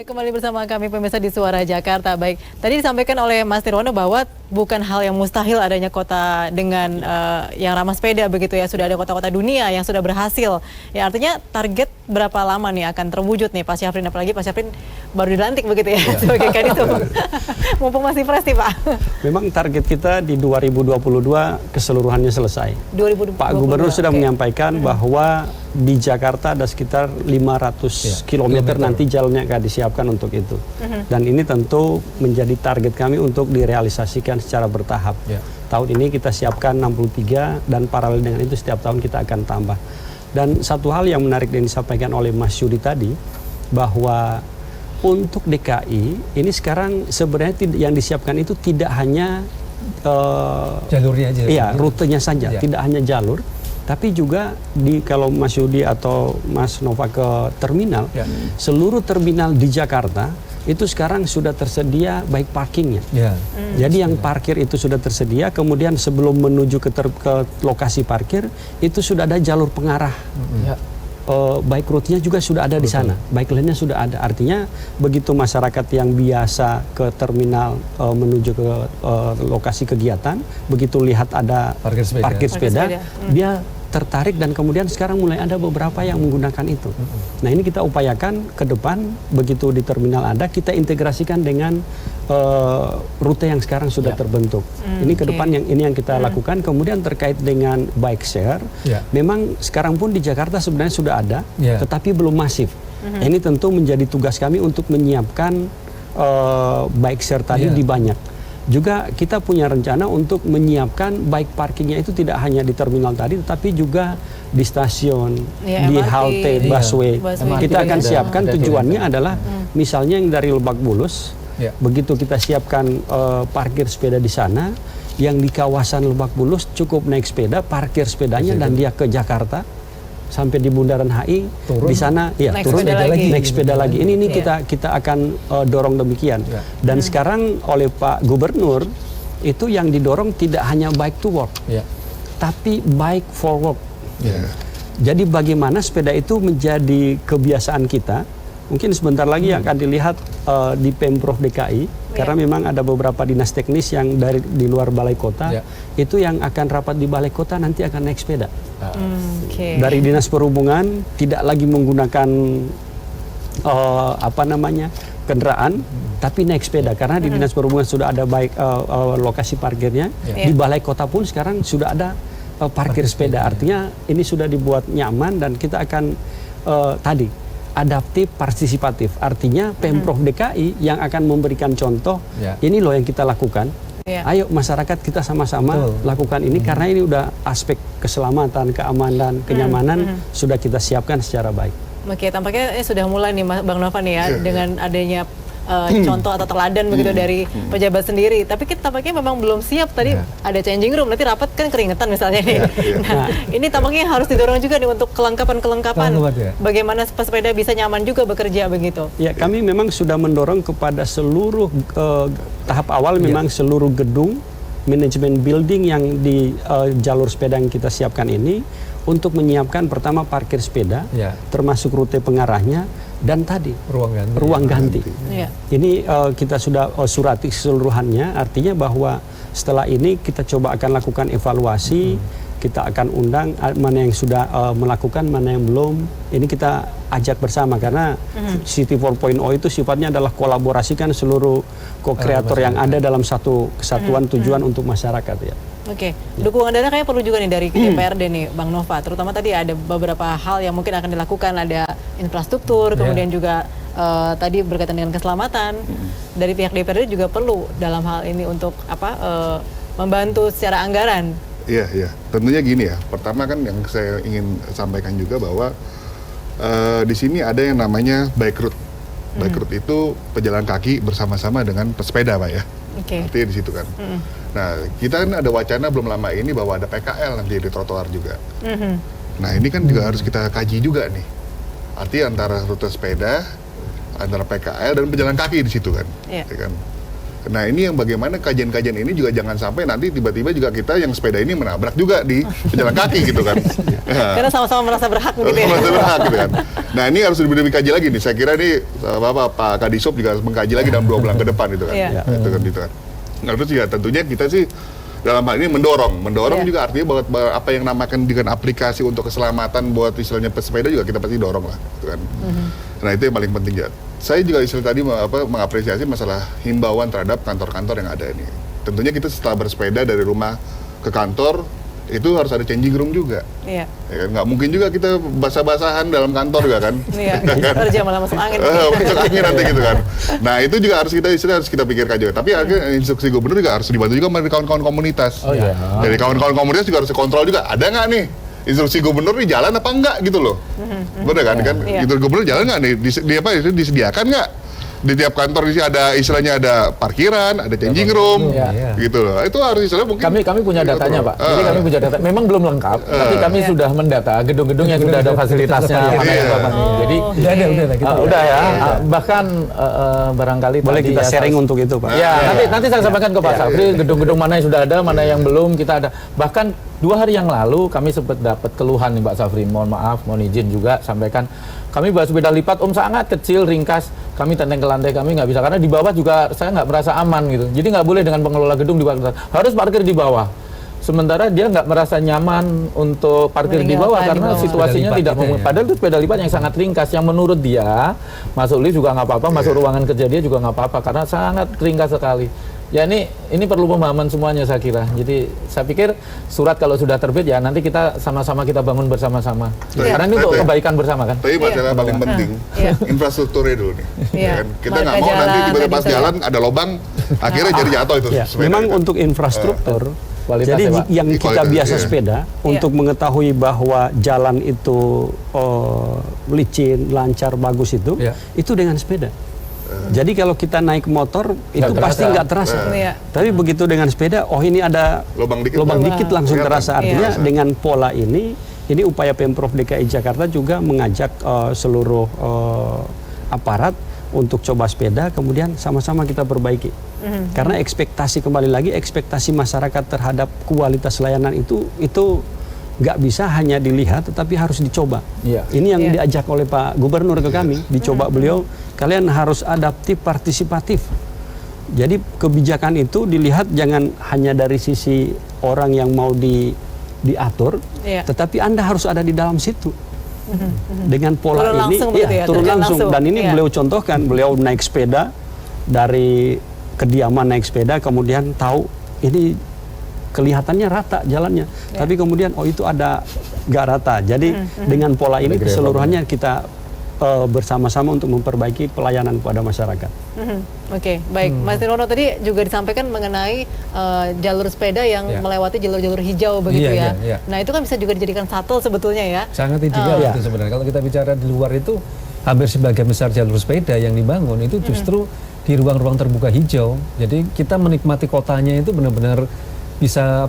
Kembali bersama kami pemirsa di Suara Jakarta. Baik, tadi disampaikan oleh Mas Nirwono bahwa bukan hal yang mustahil adanya kota dengan yang ramah sepeda begitu ya. Sudah ada kota-kota dunia yang sudah berhasil. Ya artinya target berapa lama nih akan terwujud nih Pak Syafrin, apalagi Pak Syafrin baru dilantik begitu ya sebagai Kadisub. Mumpung masih fresh nih Pak. Memang target kita di 2022 keseluruhannya selesai. 2022, Pak Gubernur sudah menyampaikan bahwa di Jakarta ada sekitar 500 km nanti jalannya akan disiapkan untuk itu. Dan ini tentu menjadi target kami untuk direalisasikan secara bertahap. Tahun ini kita siapkan 63 dan paralel dengan itu setiap tahun kita akan tambah. Dan satu hal yang menarik yang disampaikan oleh Mas Yudi tadi, bahwa untuk DKI ini sekarang sebenarnya yang disiapkan itu tidak hanya jalurnya aja. Iya, rutenya saja, tidak hanya jalur, tapi juga kalau Mas Yudi atau Mas Nova ke terminal, seluruh terminal di Jakarta itu sekarang sudah tersedia baik parkingnya. Jadi yang parkir itu sudah tersedia, kemudian sebelum menuju ke lokasi parkir itu sudah ada jalur pengarah. Baik rutenya juga sudah ada di sana, baik lainnya sudah ada. Artinya begitu masyarakat yang biasa ke terminal menuju ke lokasi kegiatan, begitu lihat ada parkir sepeda, dia tertarik dan kemudian sekarang mulai ada beberapa yang menggunakan itu. Nah ini kita upayakan ke depan begitu di terminal ada, kita integrasikan dengan rute yang sekarang sudah terbentuk. Ini ke depan yang kita lakukan. Kemudian terkait dengan bike share, memang sekarang pun di Jakarta sebenarnya sudah ada, tetapi belum masif. Ini tentu menjadi tugas kami untuk menyiapkan bike share tadi di banyak. Juga kita punya rencana untuk menyiapkan bike parkingnya itu tidak hanya di terminal tadi, tetapi juga di stasiun, di halte, busway. Kita akan siapkan, tujuannya adalah misalnya yang dari Lebak Bulus, begitu kita siapkan parkir sepeda di sana, yang di kawasan Lebak Bulus cukup naik sepeda, parkir sepedanya dan dia ke Jakarta. Sampai di Bundaran HI, di sana turun naik sepeda lagi. Ini kita akan dorong demikian. Dan sekarang oleh Pak Gubernur itu yang didorong tidak hanya bike to work, tapi bike for work. Jadi bagaimana sepeda itu menjadi kebiasaan kita. Mungkin sebentar lagi akan dilihat di Pemprov DKI, karena memang ada beberapa dinas teknis yang di luar balai kota, itu yang akan rapat di balai kota nanti akan naik sepeda. Dari dinas perhubungan tidak lagi menggunakan kendaraan, tapi naik sepeda, karena di dinas perhubungan sudah ada baik lokasi parkirnya. Di balai kota pun sekarang sudah ada parkir sepeda. Artinya ini sudah dibuat nyaman dan kita akan adaptif, partisipatif. Artinya Pemprov DKI yang akan memberikan contoh, ini loh yang kita lakukan. Ayo masyarakat kita sama-sama lakukan ini, karena ini udah aspek keselamatan, keamanan, kenyamanan sudah kita siapkan secara baik. Oke, tampaknya sudah mulai nih Bang Nova nih ya, dengan adanya contoh atau teladan begitu dari pejabat sendiri. Tapi kita tampaknya memang belum siap. Tadi ada changing room, nanti rapat kan keringetan misalnya nih. Nah, ini tampaknya harus didorong juga nih untuk kelengkapan bagaimana pesepeda bisa nyaman juga bekerja begitu. Ya, kami memang sudah mendorong kepada seluruh tahap awal, memang seluruh gedung, manajemen building yang di jalur sepeda yang kita siapkan ini untuk menyiapkan pertama parkir sepeda, termasuk rute pengarahnya, dan tadi ruang ganti. Ini kita sudah surati keseluruhannya, artinya bahwa setelah ini kita coba akan lakukan evaluasi, kita akan undang mana yang sudah melakukan, mana yang belum. Ini kita ajak bersama, karena City 4.0 itu sifatnya adalah kolaborasikan seluruh co-kreator yang ada dalam satu kesatuan tujuan untuk masyarakat ya. Oke, dukungan dana kayaknya perlu juga nih dari DPRD nih, Bang Nova. Terutama tadi ada beberapa hal yang mungkin akan dilakukan, ada infrastruktur, kemudian juga tadi berkaitan dengan keselamatan. Dari pihak DPRD juga perlu dalam hal ini untuk membantu secara anggaran. Iya. Tentunya gini ya. Pertama kan yang saya ingin sampaikan juga bahwa di sini ada yang namanya bike route. Bike route itu pejalan kaki bersama-sama dengan pesepeda, Pak ya. Artinya di situ kan. Nah, kita kan ada wacana belum lama ini bahwa ada PKL nanti di trotoar juga. Nah, ini kan juga harus kita kaji juga nih. Artinya antara rute sepeda, antara PKL dan pejalan kaki di situ kan. Ya kan? Nah ini yang bagaimana kajian-kajian ini juga jangan sampai nanti tiba-tiba juga kita yang sepeda ini menabrak juga di pejalan kaki gitu kan. Karena sama-sama merasa berhak begitu ya. Merasa berhak gitu kan. Nah ini harus lebih dikaji lagi nih. Saya kira nih Pak Kadisub juga harus mengkaji lagi dalam 2 bulan ke depan gitu kan. Iya. Gitu kan. Nah terus juga tentunya kita sih dalam hal ini mendorong juga artinya bahwa apa yang namakan dengan aplikasi untuk keselamatan buat istilahnya pesepeda juga kita pasti dorong lah, gitu kan. Nah itu yang paling penting ya. Saya juga istilah tadi mengapresiasi masalah himbauan terhadap kantor-kantor yang ada ini. Tentunya kita setelah bersepeda dari rumah ke kantor itu harus ada changing room juga. Iya. Ya kan? Nggak mungkin juga kita basah-basahan dalam kantor juga kan. Iya. Kerja malah masuk angin. Masuk angin nanti gitu kan. Nah itu juga harus kita pikirkan juga. Tapi akhirnya instruksi gubernur juga harus dibantu juga dari kawan-kawan komunitas. Oh iya. Dari kawan-kawan komunitas juga harus dikontrol juga. Ada nggak nih instruksi gubernur nih jalan apa enggak gitu loh. Bener kan? Iya. Instruksi gubernur jalan nggak nih? Disediakan nggak? Di tiap kantor di sini ada istilahnya ada parkiran, ada changing room, gitu loh. Itu harus istilahnya mungkin Kami punya datanya Pak. Jadi kami punya data. Memang belum lengkap, tapi kami sudah mendata gedung-gedung yang sudah ada fasilitasnya. Jadi udah ya. Bahkan barangkali boleh tadi kita sharing untuk itu Pak. Ya, nanti saya sampaikan ke Pak Safri gedung-gedung mana yang sudah ada, mana yang belum kita ada. Bahkan 2 hari yang lalu kami sempat dapat keluhan nih Pak Safri. Mohon maaf, mohon izin juga sampaikan. Kami bawa sepeda lipat sangat kecil, ringkas. Kami tenteng ke lantai kami nggak bisa karena di bawah juga saya nggak merasa aman gitu. Jadi nggak boleh dengan pengelola gedung di bawah, harus parkir di bawah. Sementara dia nggak merasa nyaman untuk parkir di bawah karena situasinya tidak memungkinkan. Padahal itu sepeda lipat yang sangat ringkas yang menurut dia masuk lift juga nggak apa-apa, masuk ruangan kerja dia juga nggak apa-apa karena sangat ringkas sekali. Ya ini perlu pemahaman semuanya saya kira. Jadi saya pikir surat kalau sudah terbit ya nanti kita sama-sama kita bangun bersama-sama. Karena ini untuk kebaikan bersama kan. Tapi masalah paling penting infrastrukturnya dulu nih. Iya. Kan? Kita nggak mau nanti tiba-tiba pas jalan ada lubang, akhirnya jadi jatuh itu. Memang untuk infrastruktur. Jadi yang kita biasa sepeda untuk mengetahui bahwa jalan itu licin, lancar, bagus itu dengan sepeda. Jadi kalau kita naik motor itu pasti nggak terasa. Tapi begitu dengan sepeda, ini ada lubang dikit langsung terasa. Artinya dengan pola ini upaya Pemprov DKI Jakarta juga mengajak seluruh aparat untuk coba sepeda, kemudian sama-sama kita perbaiki. Karena kembali lagi ekspektasi masyarakat terhadap kualitas layanan itu nggak bisa hanya dilihat, tetapi harus dicoba. Ini yang diajak oleh Pak Gubernur ke kami, dicoba beliau, kalian harus adaptif, partisipatif. Jadi kebijakan itu dilihat jangan hanya dari sisi orang yang mau diatur, tetapi Anda harus ada di dalam situ. Dengan pola turun ini, turun langsung. Dan ini beliau contohkan, beliau naik sepeda dari kediaman naik sepeda, kemudian tahu ini kelihatannya rata jalannya, tapi kemudian itu ada nggak rata. Jadi dengan pola ini keseluruhannya kita bersama-sama untuk memperbaiki pelayanan kepada masyarakat. Oke, baik. Mas Nirwono tadi juga disampaikan mengenai jalur sepeda yang melewati jalur-jalur hijau begitu ya. Nah itu kan bisa juga dijadikan shuttle sebetulnya ya. Sangat ideal itu sebenarnya. Kalau kita bicara di luar itu hampir sebagian besar jalur sepeda yang dibangun itu justru di ruang-ruang terbuka hijau. Jadi kita menikmati kotanya itu benar-benar bisa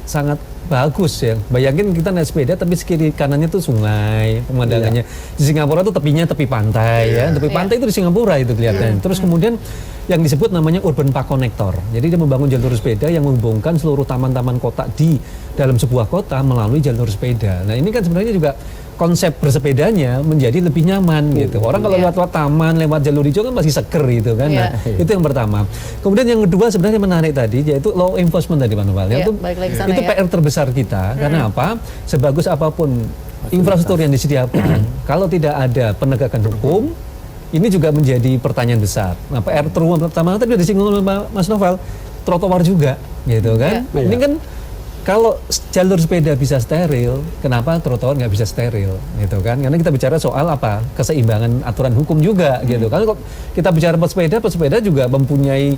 sangat bagus ya. Bayangin kita naik sepeda tapi sekiri kanannya tuh sungai, pemandangannya. Di Singapura tuh tepinya tepi pantai ya. Tepi pantai itu di Singapura itu kelihatan. Terus kemudian yang disebut namanya Urban Park Connector. Jadi dia membangun jalur sepeda yang menghubungkan seluruh taman-taman kota di dalam sebuah kota melalui jalur sepeda. Nah, ini kan sebenarnya juga konsep bersepedanya menjadi lebih nyaman gitu. Orang kalau lewat taman, lewat jalur hijau kan masih seger gitu kan. Nah, itu yang pertama. Kemudian yang kedua sebenarnya menarik tadi yaitu law enforcement tadi Pak Noval. Itu PR terbesar kita. Karena apa? Sebagus apapun infrastruktur yang disediakan, kalau tidak ada penegakan hukum, ini juga menjadi pertanyaan besar. Nah, PR pertama tadi disinggung oleh Mas Noval, trotoar juga gitu kan. Ini kan kalau jalur sepeda bisa steril, kenapa trotoar nggak bisa steril, gitu kan? Karena kita bicara soal apa? Keseimbangan aturan hukum juga, gitu. Kalau kita bicara pesepeda juga mempunyai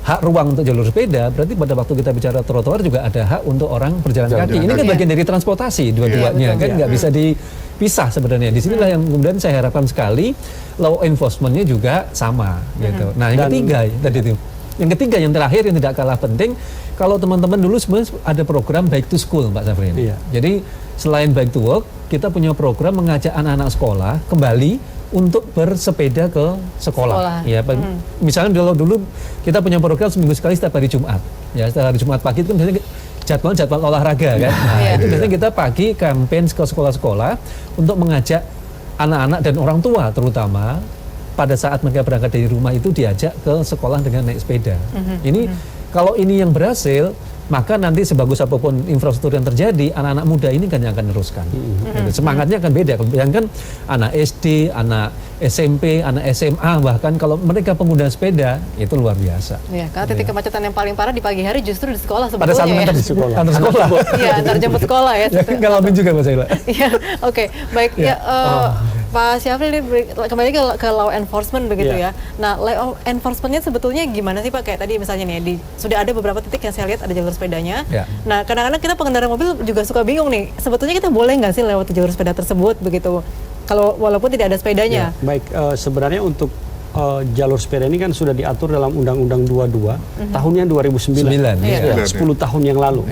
hak ruang untuk jalur sepeda, berarti pada waktu kita bicara trotoar juga ada hak untuk orang berjalan kaki. Ini kan bagian dari transportasi dua-duanya, kan nggak bisa dipisah sebenarnya. Di sinilah yang kemudian saya harapkan sekali law enforcement-nya juga sama, gitu. Nah, yang ketiga tadi itu. Yang ketiga, yang terakhir yang tidak kalah penting, kalau teman-teman dulu sebenarnya ada program Bike to School, Pak Safri. Jadi selain Bike to Work, kita punya program mengajak anak-anak sekolah kembali untuk bersepeda ke sekolah. Ya, misalnya kalau dulu kita punya program seminggu sekali setiap hari Jumat. Ya, setiap hari Jumat pagi itu kan biasanya jadwal olahraga kan. Nah, itu biasanya kita pagi campaign ke sekolah-sekolah untuk mengajak anak-anak dan orang tua terutama pada saat mereka berangkat dari rumah itu diajak ke sekolah dengan naik sepeda. Ini kalau ini yang berhasil, maka nanti sebagus apapun infrastruktur yang terjadi, anak-anak muda ini kan yang akan meneruskan. Semangatnya akan beda. Bayangkan anak SD, anak SMP, anak SMA, bahkan kalau mereka pengguna sepeda, itu luar biasa. Ya, karena titik kemacetan yang paling parah di pagi hari justru di sekolah Pada saat sebetulnya mengantar ya. di sekolah. Antar sekolah. Iya, antar jemput sekolah ya. Ya, ngalamin juga Mbak Sheila. Iya, oke, baik. Ya, Pak Syafri ini kembali ke law enforcement begitu ya. Nah, law enforcementnya sebetulnya gimana sih Pak? Kayak tadi misalnya nih, sudah ada beberapa titik yang saya lihat ada jalur sepedanya. Nah, kadang-kadang kita pengendara mobil juga suka bingung nih. Sebetulnya kita boleh nggak sih lewat jalur sepeda tersebut begitu? Kalau walaupun tidak ada sepedanya. Baik, sebenarnya untuk jalur sepeda ini kan sudah diatur dalam Undang-Undang 22 tahunnya 2009. 10 tahun yang lalu.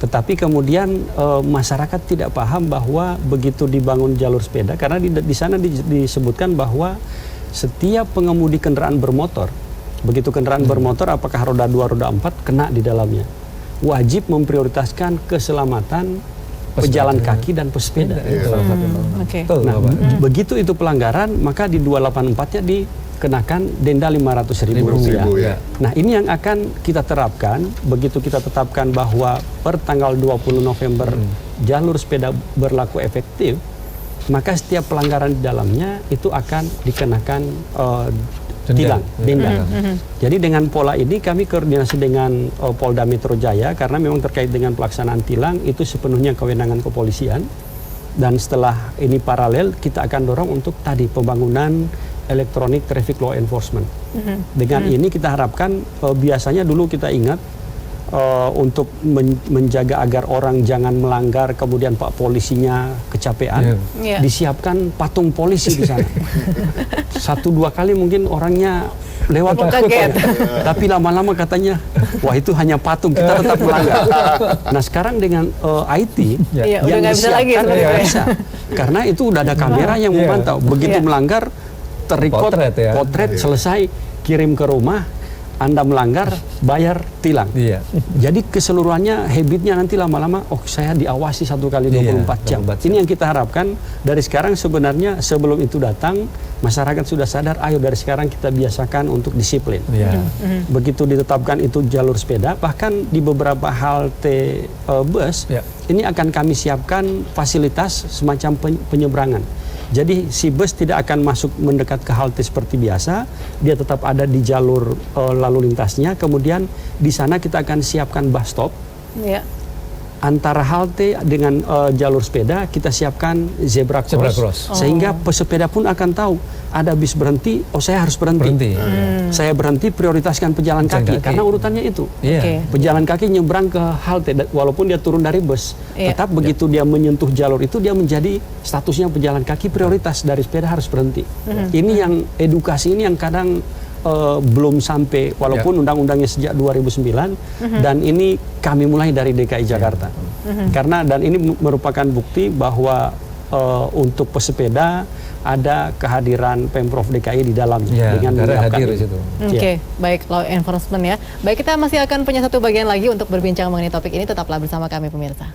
Tetapi kemudian masyarakat tidak paham bahwa begitu dibangun jalur sepeda, karena di sana disebutkan bahwa setiap pengemudi kendaraan bermotor, begitu kendaraan bermotor apakah roda 2, roda 4 kena di dalamnya, wajib memprioritaskan keselamatan pejalan kaki dan pesepeda. Nah, begitu itu pelanggaran, maka di 284-nya dikenakan denda Rp500.000. Nah, ini yang akan kita terapkan, begitu kita tetapkan bahwa per tanggal 20 November jalur sepeda berlaku efektif, maka setiap pelanggaran di dalamnya itu akan dikenakan tilang, denda. Jadi dengan pola ini kami koordinasi dengan Polda Metro Jaya, karena memang terkait dengan pelaksanaan tilang itu sepenuhnya kewenangan kepolisian, dan setelah ini paralel kita akan dorong untuk tadi pembangunan electronic traffic law enforcement. Dengan ini kita harapkan biasanya dulu kita ingat untuk menjaga agar orang jangan melanggar, kemudian Pak polisinya kecapean, disiapkan patung polisi di sana. 1-2 kali mungkin orangnya lewat takut, tapi lama-lama katanya, wah itu hanya patung, kita tetap melanggar. Nah sekarang dengan IT yang disiapkan bisa, karena itu udah ada kamera yang memantau. Begitu melanggar, terrecord, potret selesai, kirim ke rumah. Anda melanggar, bayar tilang. Jadi keseluruhannya habitnya nanti lama-lama, saya diawasi 1 kali 24 jam. Ini yang kita harapkan dari sekarang. Sebenarnya sebelum itu datang, masyarakat sudah sadar, ayo dari sekarang kita biasakan untuk disiplin. Begitu ditetapkan itu jalur sepeda, bahkan di beberapa halte bus, ini akan kami siapkan fasilitas semacam penyeberangan. Jadi si bus tidak akan masuk mendekat ke halte seperti biasa, dia tetap ada di jalur lalu lintasnya. Kemudian di sana kita akan siapkan bus stop. Antara halte dengan jalur sepeda kita siapkan zebra cross. Sehingga pesepeda pun akan tahu ada bis berhenti, saya harus berhenti. Saya berhenti, prioritaskan pejalan kaki. Karena urutannya itu. Pejalan kaki nyebrang ke halte walaupun dia turun dari bus. Tetap begitu dia menyentuh jalur itu, dia menjadi statusnya pejalan kaki, prioritas dari sepeda harus berhenti. Ini yang edukasi ini yang kadang belum sampai, walaupun undang-undangnya sejak 2009 dan ini kami mulai dari DKI Jakarta. Karena dan ini merupakan bukti bahwa untuk pesepeda ada kehadiran Pemprov DKI di dalamnya dengan menerapkan itu. Baik, law enforcement ya. Baik, kita masih akan punya satu bagian lagi untuk berbincang mengenai topik ini, tetaplah bersama kami pemirsa.